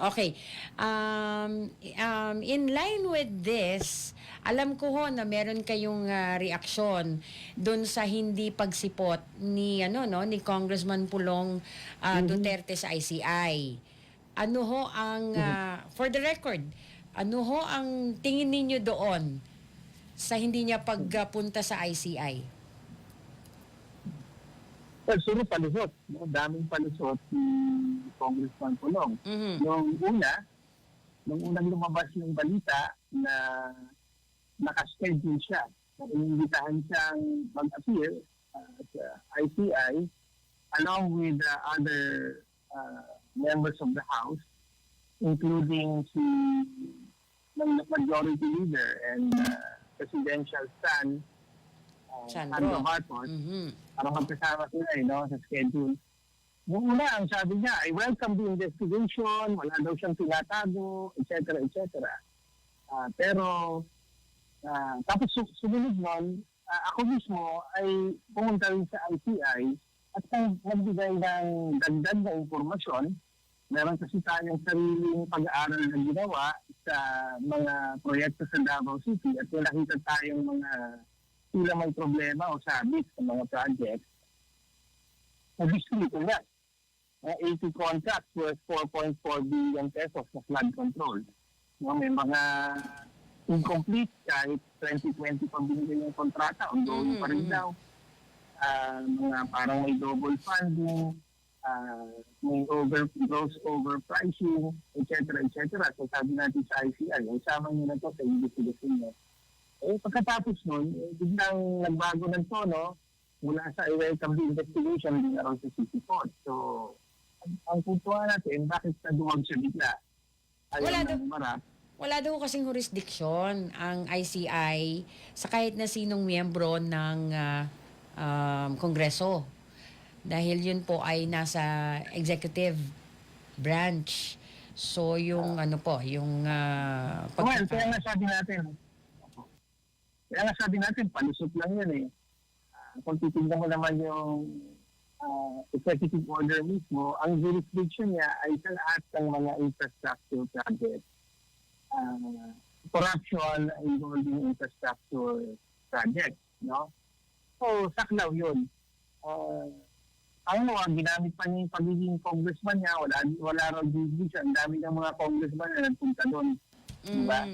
Okay. In line with this, alam ko ho na meron kayong reaksyon doon sa hindi pagsipot ni ni Congressman Pulong Duterte sa ICI. Ano ho ang for the record, ano ho ang tingin ninyo doon sa hindi niya pagpunta sa ICI? Well, suro palusot. No? Daming palusot ni Congressman Pulong. Nung unang lumabas yung balita na nakaschedule siya, inimbitahan siyang mag-appear sa ICI along with other members of the House, including si majority leader and presidential son, Sandro Marcos. Parang magkasama sila sa schedule. Noong una, ang sabi niya, I welcome the investigation, wala daw siyang tinatago, etc. etc. Pero, tapos sumunod nun, ako mismo ay pumunta rin sa ICI at nagbigay ng dagdag na informasyon. Meron kasi tayong sariling pag-aaral na ginawa sa mga proyekto sa Davao City at nakita tayong mga sila may problema o sabit sa mga projects. Nag-distrito na. 80 contracts worth 4.4 billion pesos na flood control. May mga incomplete kahit 2020 pa binigay yung kontrata, ongoing pa rin daw. Mga parang may double funding, may gross overpricing, etc. So sabi natin sa ICI, isama nyo na to sa investigation nyo. Pagkatapos nun, biglang nagbago ng tono mula sa i-welcome the investigation din around sa City Court. So, ang puntuan natin, bakit naduwag siya bigla? Wala daw kasing jurisdiction ang ICI sa kahit na sinong miyembro ng Kongreso. Dahil yun po ay nasa executive branch. So, yung Kaya nga sabi natin, palusot lang yun eh. Kung titignan mo naman yung executive order mismo, ang jurisdiction niya ay sa lahat ng mga infrastructure projects. Corruption involving infrastructure projects, no? So, saklaw yun. Ginamit pa niya yung pagiging congressman niya, wala raw jurisdiction. Ang dami ng mga congressman na nagpunta doon. Diba?